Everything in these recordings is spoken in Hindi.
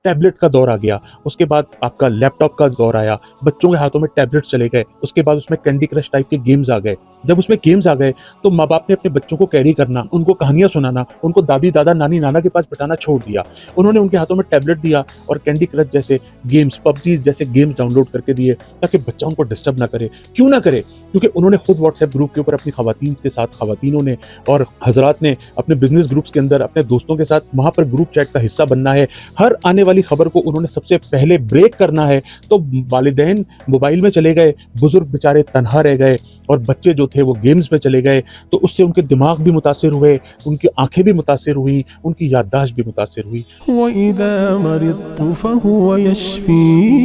टैबलेट का दौर आ गया, उसके बाद आपका लैपटॉप का दौर आया, बच्चों के हाथों में टैबलेट चले गए, उसके बाद उसमें कैंडी क्रश टाइप के गेम्स आ गए। जब उसमें गेम्स आ गए तो माँ बाप ने अपने बच्चों को कैरी करना, उनको कहानियां सुनाना, उनको दादी दादा नानी नाना के पास बिठाना छोड़ दिया। उन्होंने उनके हाथों में टैबलेट दिया और कैंडी क्रश जैसे गेम्स, पबजी जैसे गेम्स डाउनलोड करके दिए ताकि बच्चा उनको डिस्टर्ब ना करे। क्यों ना करे? क्योंकि उन्होंने खुद व्हाट्सएप ग्रुप के ऊपर अपनी खवातीन के साथ, खवातीनों ने और हजरात ने अपने बिजनेस ग्रुप्स के अंदर अपने दोस्तों के साथ वहां पर ग्रुप चैट का हिस्सा बनना है। हर आने वाली खबर को उन्होंने सबसे पहले ब्रेक करना है। तो वालिदैन मोबाइल में चले गए, बुजुर्ग बेचारे तनहा रह गए और बच्चे जो थे वो गेम्स में चले गए। तो उससे उनके दिमाग भी मुतासिर हुए, उनकी आंखें भी मुतासिर हुई, उनकी याददाश्त भी मुतासिर हुई। वइज़ा मरिज़्तु फ़हुव यश्फ़ीन।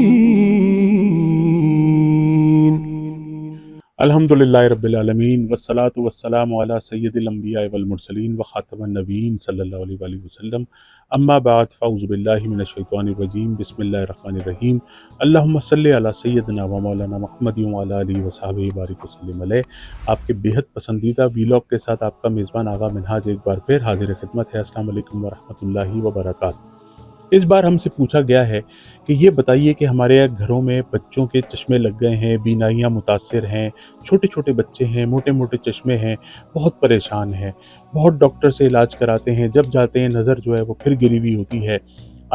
अल्हम्दुलिल्लाहि रब्बिल आलमीन वस्सलातु वस्सलामु अला सय्यिदिल अंबिया वल मुरसलीन व खातमन नबीय्यीन सल्लल्लाहु अलैहि वसल्लम। अम्मा बाद फ़अऊज़ु बिल्लाहि मिनश शैतानिर रजीम। बिस्मिल्लाहिर रहमानिर रहीम। अल्लाहुम्मा सल्लि अला सय्यिदिना व मौलाना मुहम्मदिन व अला आलिहि व सहबिहि बारिक वसल्लिम अलैहि। आपके बेहद पसंदीदा वीलॉग के साथ आपका मेज़बान आगा मिनहाज एक बार फिर हाज़िर खिदमत है। अस्सलामु अलैकुम व रहमतुल्लाहि व बरकातहू। इस बार हमसे पूछा गया है कि ये बताइए कि हमारे घरों में बच्चों के चश्मे लग गए हैं, बीनाइयाँ मुतासिर हैं, छोटे-छोटे बच्चे हैं, मोटे-मोटे चश्मे हैं, बहुत परेशान हैं, बहुत डॉक्टर से इलाज कराते हैं, जब जाते हैं नज़र जो है वो फिर गिरी हुई होती है,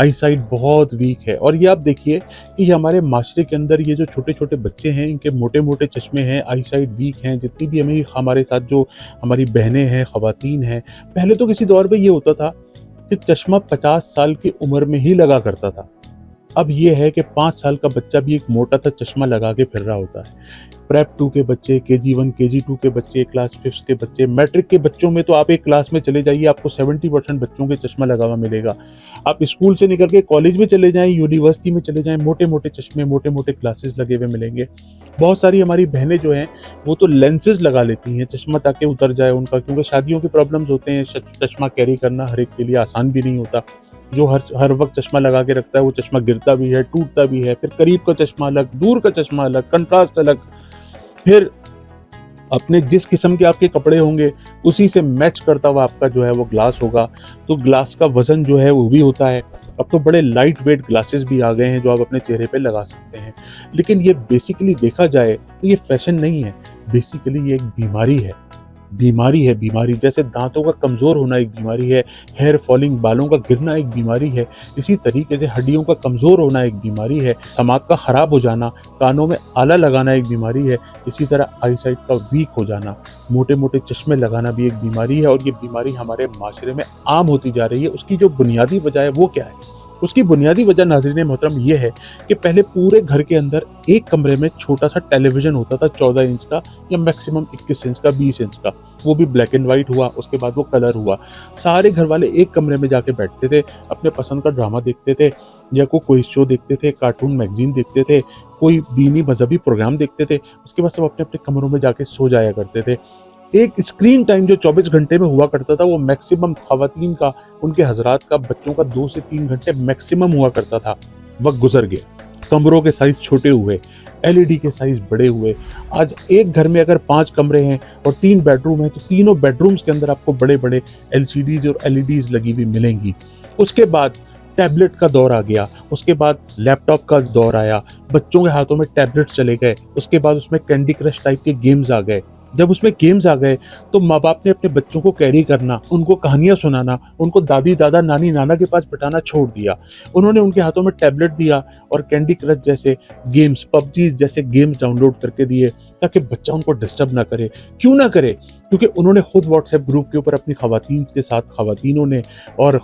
आई साइट बहुत वीक है। और ये आप देखिए कि हमारे माशरे के अंदर ये जो छोटे-छोटे बच्चे हैं, इनके मोटे-मोटे चश्मे हैं, आई साइट वीक हैं, जितनी भी हमारे साथ जो हमारी बहनें हैं, ख़वातीन हैं, पहले तो किसी दौर पे ये होता था कि चश्मा 50 साल की उम्र में ही लगा करता था। अब ये है कि 5 साल का बच्चा भी एक मोटा सा चश्मा लगा के फिर रहा होता है। प्रेप 2 के बच्चे, केजी 1, केजी 2 के बच्चे, क्लास 5 के बच्चे, मैट्रिक के बच्चों में तो आप एक क्लास में चले जाइए, आपको 70% बच्चों के चश्मा लगा हुआ मिलेगा। आप स्कूल से निकल के कॉलेज में चले जाएँ, यूनिवर्सिटी में चले जाएँ, मोटे-मोटे चश्मे, मोटे-मोटे ग्लासेस लगे हुए मिलेंगे। बहुत सारी हमारी बहनें जो हैं, वो तो लेंसेज़ लगा लेती हैं, चश्मा ताकि उतर जाए उनका, क्योंकि शादियों के प्रॉब्लम्स होते हैं, चश्मा कैरी करना हर एक के लिए आसान भी नहीं होता। जो हर वक़्त चश्मा लगा के रखता है, वो चश्मा गिरता भी है, टूटता भी है, फिर करीब का चश्मा अलग, दूर का चश्मा अलग, कंट्रास्ट अलग। फिर अपने जिस किस्म के आपके कपड़े होंगे, उसी से मैच करता हुआ आपका जो है वो ग्लास होगा, तो ग्लास का वज़न जो है वो भी होता है। अब तो बड़े लाइट वेट ग्लासेस भी आ गए हैं जो आप अपने चेहरे पे लगा सकते हैं। लेकिन ये बेसिकली देखा जाए तो ये फ़ैशन नहीं है, बेसिकली ये एक बीमारी है। बीमारी जैसे दांतों का कमज़ोर होना एक बीमारी है, हेयर फॉलिंग, बालों का गिरना एक बीमारी है, इसी तरीके से हड्डियों का कमज़ोर होना एक बीमारी है, समात का ख़राब हो जाना, कानों में आला लगाना एक बीमारी है, इसी तरह आई साइट का वीक हो जाना, मोटे-मोटे चश्मे लगाना भी एक बीमारी है। और ये बीमारी हमारे माशरे में आम होती जा रही है। उसकी जो बुनियादी वजह है वो क्या है? उसकी बुनियादी वजह नाज़रीन मोहतरम ये है कि पहले पूरे घर के अंदर एक कमरे में छोटा-सा टेलीविज़न होता था 14 इंच का या मैक्सिमम 21 इंच का, 20 इंच का। वो भी ब्लैक एंड व्हाइट हुआ, उसके बाद वो कलर हुआ। सारे घरवाले एक कमरे में जाके बैठते थे, अपने पसंद का ड्रामा देखते थे या कोई क्विज़ शो देखते थे, कार्टून मैगज़ीन देखते थे, कोई दीनी मज़हबी प्रोग्राम देखते थे। उसके बाद सब अपने-अपने कमरों में जाके सो जाया करते थे। एक स्क्रीन टाइम जो 24 घंटे में हुआ करता था, वो मैक्सिमम ख़वातीन का, उनके हज़रात का, बच्चों का 2 से 3 घंटे मैक्सिमम हुआ करता था। वक़्त गुज़र गया, कमरों के साइज़ छोटे हुए, एलईडी के साइज़ बड़े हुए। आज एक घर में अगर 5 कमरे हैं और 3 बेडरूम हैं, तो तीनों बेडरूम्स के अंदर आपको बड़े-बड़े एलसीडीज़ और एलईडीज़ लगी हुई मिलेंगी। उसके बाद टैबलेट का दौर आ गया, उसके बाद लैपटॉप का दौर आया, बच्चों के हाथों में टैबलेट चले गए, उसके बाद उसमें कैंडी क्रश टाइप के गेम्स आ गए। जब उसमें गेम्स आ गए तो माँ बाप ने अपने बच्चों को कैरी करना, उनको कहानियां सुनाना, उनको दादी दादा नानी नाना के पास बिठाना छोड़ दिया। उन्होंने उनके हाथों में टैबलेट दिया और कैंडी क्रश जैसे गेम्स, पबजी जैसे गेम्स डाउनलोड करके दिए ताकि बच्चा उनको डिस्टर्ब ना करे। क्यों ना करे? क्योंकि उन्होंने खुद व्हाट्सएप ग्रुप के ऊपर अपनी खवातीन के साथ, खवातीनों ने और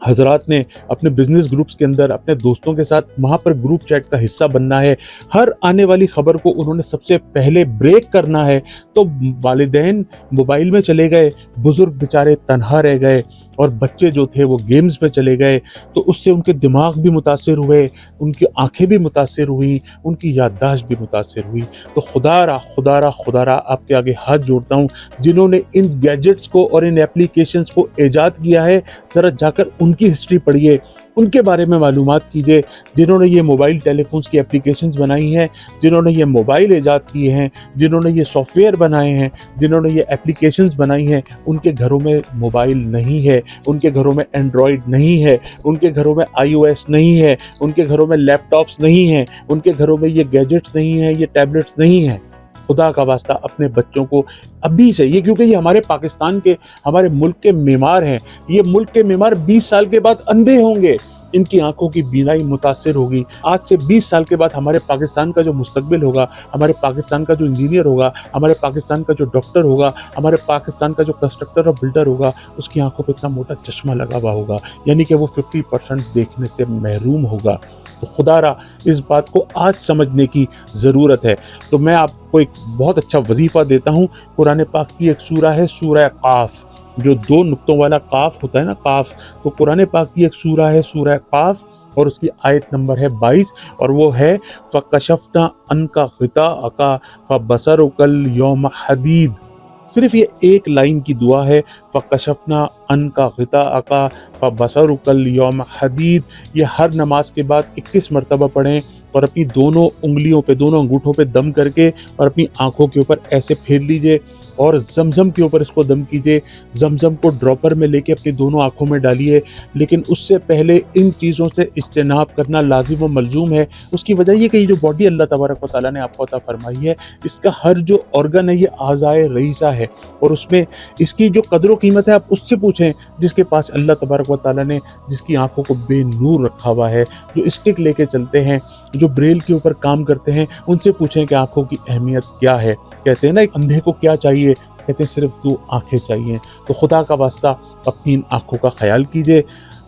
हजरात ने अपने बिजनेस ग्रुप्स के अंदर अपने दोस्तों के साथ वहां पर ग्रुप चैट का हिस्सा बनना है। हर आने वाली खबर को उन्होंने सबसे पहले ब्रेक करना है। तो वालिदैन मोबाइल में चले गए, बुजुर्ग बेचारे तनहा रह गए और बच्चे जो थे वो गेम्स में चले गए। तो उससे उनके दिमाग भी मुतासिर हुए, उनकी आंखें भी मुतासिर हुई, उनकी याददाश्त भी मुतासिर हुई। तो खुदारा आपके आगे हाथ जोड़ता हूँ, जिन्होंने इन गैजेट्स को और इन एप्लीकेशंस को ईजाद किया है, ज़रा जाकर उनकी हिस्ट्री पढ़िए, उनके बारे में मालूमात कीजिए, जिन्होंने ये मोबाइल टेलीफोन्स की एप्लीकेशंस बनाई हैं, जिन्होंने ये मोबाइल ईजाद किए हैं, जिन्होंने ये सॉफ्टवेयर बनाए हैं, जिन्होंने ये एप्लीकेशंस बनाई हैं, उनके घरों में मोबाइल नहीं है, उनके घरों में एंड्रॉयड नहीं है, उनके घरों में iOS नहीं है, उनके घरों में लैपटॉप्स नहीं हैं, उनके घरों में ये गैजेट्स नहीं हैं, ये टैबलेट्स नहीं हैं। खुदा का वास्ता अपने बच्चों को अभी से, ये क्योंकि ये हमारे पाकिस्तान के, हमारे मुल्क के मेमार हैं, ये मुल्क के मेमार 20 साल के बाद अंधे होंगे, इनकी आंखों की बीनाई मुतासिर होगी। आज से 20 साल के बाद हमारे पाकिस्तान का जो मुस्तकबिल होगा, हमारे पाकिस्तान का जो इंजीनियर होगा, हमारे पाकिस्तान का जो डॉक्टर होगा, हमारे पाकिस्तान का जो कंस्ट्रक्टर और बिल्डर होगा, उसकी आंखों पर इतना मोटा चश्मा लगा हुआ होगा, यानी कि वो 50% देखने से महरूम होगा। तो खुदारा इस बात को आज समझने की ज़रूरत है। तो मैं आपको एक बहुत अच्छा वजीफ़ा देता हूँ। कुरान पाक की एक सूरा है, सूरा काफ, जो 2 नुक्तों वाला काफ होता है ना, काफ, तो कुरान पाक की एक सूरा है, सूरा काफ, और उसकी आयत नंबर है 22, और वो है फ़कशफ़ना अन्का ग़िताअका फ़बसरुकल यौम हदीद। सिर्फ ये एक लाइन की दुआ है, फ़कशफ़ना अन्का ग़िताअका फ़बसरुकल यौम हदीद। ये हर नमाज के बाद 21 मरतबा पढ़ें और अपनी दोनों उंगलियों पे, दोनों अंगूठों पे दम करके और अपनी आंखों के ऊपर ऐसे फेर लीजिए और जमजम के ऊपर इसको दम कीजिए। जमजम को ड्रॉपर में लेके अपनी दोनों आंखों में डालिए, लेकिन उससे पहले इन चीज़ों से इज्तिनाब करना लाजिम व मलजूम है। उसकी वजह ये कि ये जो बॉडी अल्लाह तबारक व तआला ने आपको अता फरमाई है, इसका हर जो ऑर्गन है ये आज़ाए रईसा है, और उसमें इसकी जो कदर व कीमत है आप उससे पूछें जिसके पास अल्लाह तबारक व तआला ने, जिसकी आंखों को बेनूर रखा हुआ है, जो स्टिक लेके चलते हैं, जो ब्रेल के ऊपर काम करते हैं, उनसे पूछें कि आंखों की अहमियत क्या है। कहते हैं ना, एक अंधे को क्या चाहिए, कहते हैं सिर्फ 2 आंखें चाहिए। तो खुदा का वास्ता अपनी इन आंखों का ख्याल कीजिए।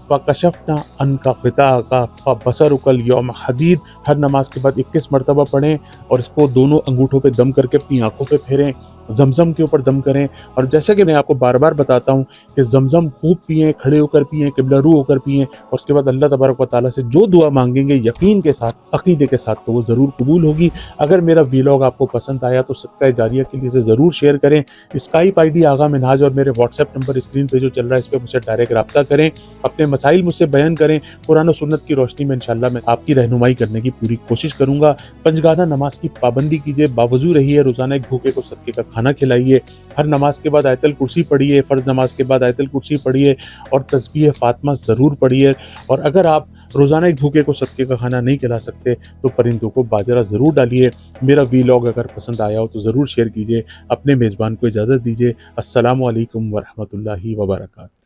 फ़कशफ़ना अन्का ग़िताअका फ़बसरुकल यौम हदीद हर नमाज के बाद 21 मरतबा पढ़ें और इसको दोनों अंगूठों पे दम करके अपनी आंखों पे फेरें, जमजम के ऊपर दम करें। और जैसे कि मैं आपको बार बार बताता हूँ कि जमजम खूब पिएँ, खड़े होकर पिएँ, क़िबला रू होकर पिएँ, और उसके बाद अल्लाह तबारक व तआला से जो दुआ मांगेंगे यकीन के साथ, अक़ीदे के साथ, तो वो ज़रूर कबूल होगी। अगर मेरा वीलॉग आपको पसंद आया तो सदका जारिया के लिए इसे ज़रूर शेयर करें। स्काइप ID आगा मिनहाज और मेरे व्हाट्सएप नंबर स्क्रीन पर जो चल रहा है, इस पर मुझसे डायरेक्ट रब्ता करें, अपने मसाइल मुझसे बयान करें। कुरान और सुन्नत की रोशनी में इंशाअल्लाह मैं आपकी रहनुमाई करने की पूरी कोशिश करूँगा। पंजगाना नमाज की पाबंदी कीजिए, बावजू रहिए, रोज़ाना एक भूखे को सदके का खाना खिलाइए, हर नमाज के बाद आयतल कुर्सी पढ़िए, फ़र्ज़ नमाज के बाद आयतल कुर्सी पढ़िए और तस्बीह फ़ातिमा ज़रूर पढ़िए। और अगर आप रोज़ाना एक भूखे को सदके का खाना नहीं खिला सकते तो परिंदों को बाजरा ज़रूर डालिए। मेरा वीलॉग अगर पसंद आया हो तो ज़रूर शेयर कीजिए। अपने मेज़बान को इजाज़त दीजिए। अस्सलामु अलैकुम वरहमतुल्लाहि वबरकातुहू।